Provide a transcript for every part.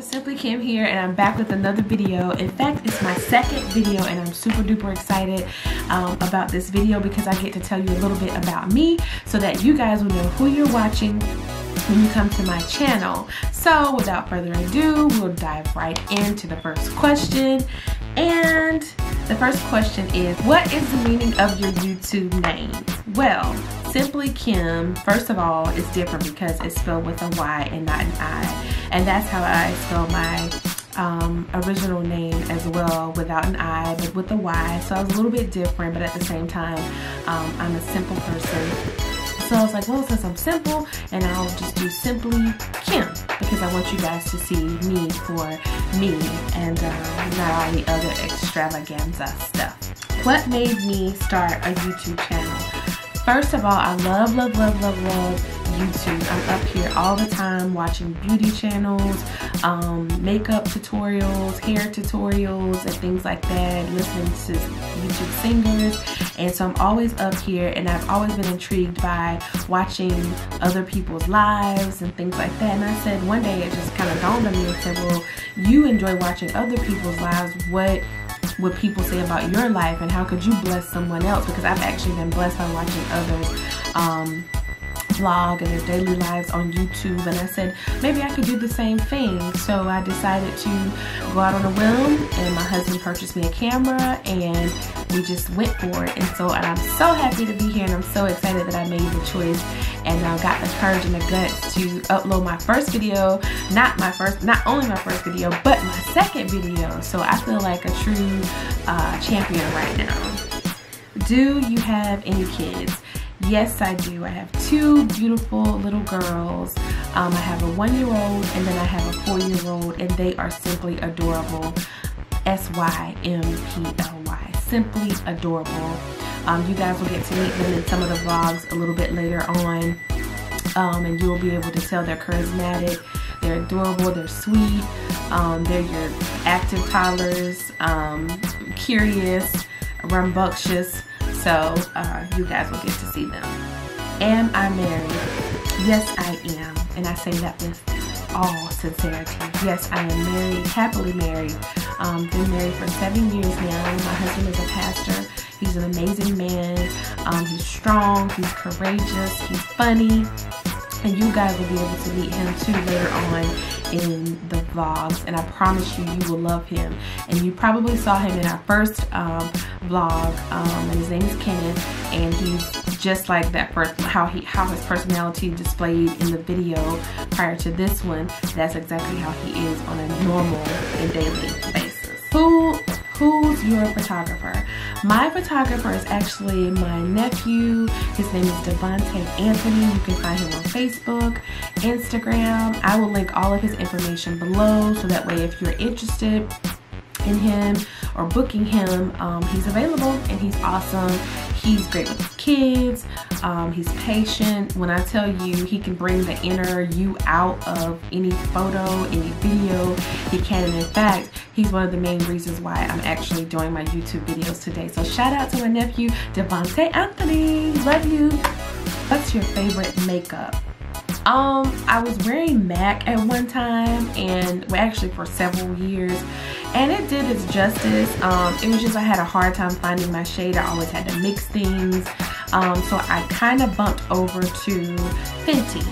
Simply Kym here, and I'm back with another video. In fact, it's my second video and I'm super duper excited about this video because I get to tell you a little bit about me so that you guys will know who you're watching when you come to my channel. So without further ado, we'll dive right into the first question. And the first question is, what is the meaning of your YouTube name? Well, Simply Kym, first of all, is different because it's spelled with a Y and not an I. And that's how I spell my original name as well, without an I, but with a Y. So I was a little bit different, but at the same time, I'm a simple person. So I was like, well, since I'm simple, and I'll just do Simply Kym because I want you guys to see me for me and not all the other extravaganza stuff. What made me start a YouTube channel? First of all, I love YouTube. I'm up here all the time watching beauty channels, makeup tutorials, hair tutorials, and things like that, listening to YouTube singers. And so I'm always up here, and I've always been intrigued by watching other people's lives and things like that. And I said, one day it just kind of dawned on me and said, well, you enjoy watching other people's lives. What would people say about your life, and how could you bless someone else? Because I've actually been blessed by watching others vlog and their daily lives on YouTube, and I said maybe I could do the same thing. So I decided to go out on a whim, and my husband purchased me a camera and we just went for it. And I'm so happy to be here, and I'm so excited that I made the choice and got the courage and the guts to upload my first video, not only my first video, but my second video. So I feel like a true champion right now. Do you have any kids? Yes, I do. I have two beautiful little girls. I have a 1-year-old and then I have a 4-year-old, and they are simply adorable. SYMPLY. Simply adorable. You guys will get to meet them in some of the vlogs a little bit later on. And you'll be able to tell they're charismatic, they're adorable, they're sweet, they're your active toddlers, curious, rambunctious. So you guys will get to see them. Am I married? Yes, I am. And I say that with all sincerity. Yes, I am married, happily married. Been married for 7 years now. My husband is a pastor. He's an amazing man. He's strong, he's courageous, he's funny. And you guys will be able to meet him too later on in the vlogs, and I promise you, you will love him. And you probably saw him in our first vlog, and his name is Kenneth, and he's just like that person, how his personality displayed in the video prior to this one. That's exactly how he is on a normal and daily basis. Who's your photographer? My photographer is actually my nephew. His name is Davonte Anthony. You can find him on Facebook, Instagram. I will link all of his information below, so that way if you're interested in him or booking him, he's available and he's awesome. He's great with his kids. He's patient. When I tell you he can bring the inner you out of any photo, any video, he can. And in fact, he's one of the main reasons why I'm actually doing my YouTube videos today. So shout out to my nephew, Davonte Anthony. Love you. What's your favorite makeup? I was wearing MAC at one time, and well, actually for several years, and it did its justice. It was just I had a hard time finding my shade. I always had to mix things, so I kind of bumped over to Fenty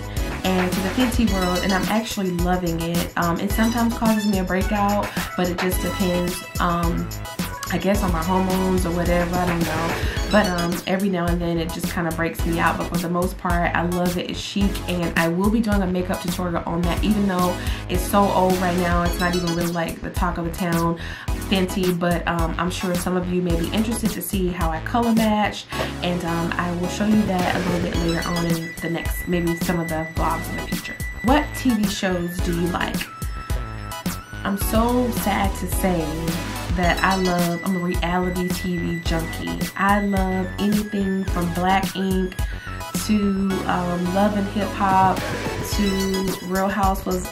and to the Fenty world, and I'm actually loving it. It sometimes causes me a breakout, but it just depends, I guess, on my hormones or whatever, I don't know. But every now and then it just kind of breaks me out. But for the most part, I love it. It's chic, and I will be doing a makeup tutorial on that, even though it's so old right now. It's not even really like the talk of the town, Fenty. But I'm sure some of you may be interested to see how I color match, and I will show you that a little bit later on in the next, maybe some of the vlogs in the future. What TV shows do you like? I'm so sad to say that I'm a reality TV junkie. I love anything from Black Ink to Love and Hip Hop to Real Housewives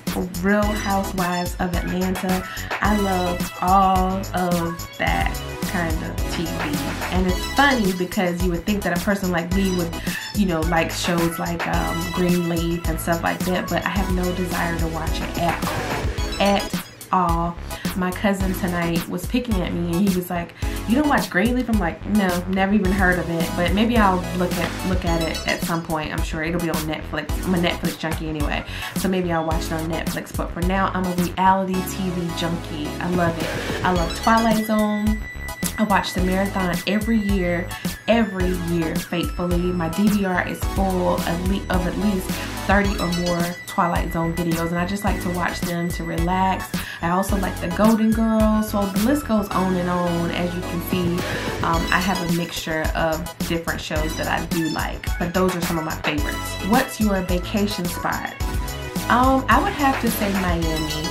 of Atlanta. I love all of that kind of TV. And it's funny because you would think that a person like me would, you know, like shows like Greenleaf and stuff like that, but I have no desire to watch it at all. at all. My cousin tonight was picking at me and he was like, "You don't watch Greenleaf?" I'm like, "No, never even heard of it, but maybe I'll look at it at some point. I'm sure it'll be on Netflix. I'm a Netflix junkie anyway, so maybe I'll watch it on Netflix. But for now, I'm a reality TV junkie. I love it. I love Twilight Zone. I watch the marathon every year faithfully. My DVR is full of at least 30 or more Twilight Zone videos, and I just like to watch them to relax. I also like the Golden Girls, so the list goes on and on. As you can see, I have a mixture of different shows that I do like, but those are some of my favorites. What's your vacation spot? I would have to say Miami.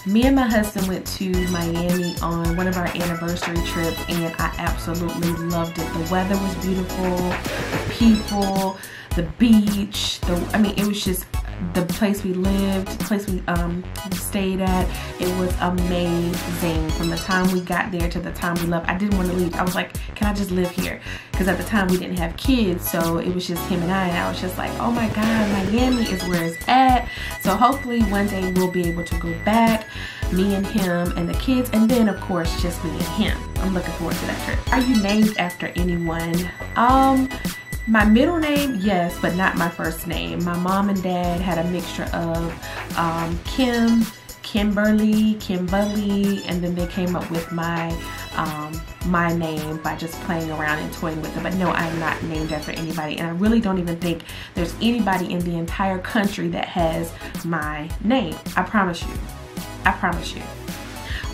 Me and my husband went to Miami on one of our anniversary trips, and I absolutely loved it. The weather was beautiful, the people, the beach, I mean, it was just the place we lived, the place we stayed at. It was amazing. From the time we got there to the time we left, I didn't want to leave. I was like, can I just live here? Because at the time we didn't have kids, so it was just him and I was just like, oh my God, Miami is where it's at. So hopefully one day we'll be able to go back, me and him and the kids, and then of course just me and him. I'm looking forward to that trip. Are you named after anyone? My middle name, yes, but not my first name. My mom and dad had a mixture of Kim, Kimberly, and then they came up with my name by just playing around and toying with it. But no, I'm not named after anybody, and I really don't even think there's anybody in the entire country that has my name. I promise you. I promise you.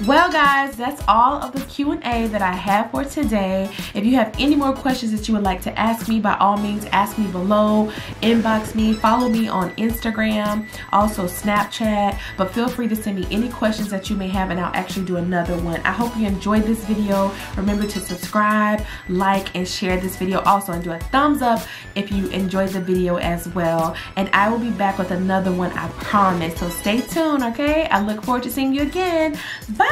Well guys, that's all of the Q&A that I have for today. If you have any more questions that you would like to ask me, by all means ask me below, inbox me, follow me on Instagram, also Snapchat, but feel free to send me any questions that you may have and I'll actually do another one. I hope you enjoyed this video. Remember to subscribe, like, and share this video also, and do a thumbs up if you enjoyed the video as well. And I will be back with another one, I promise. So stay tuned, okay? I look forward to seeing you again. Bye!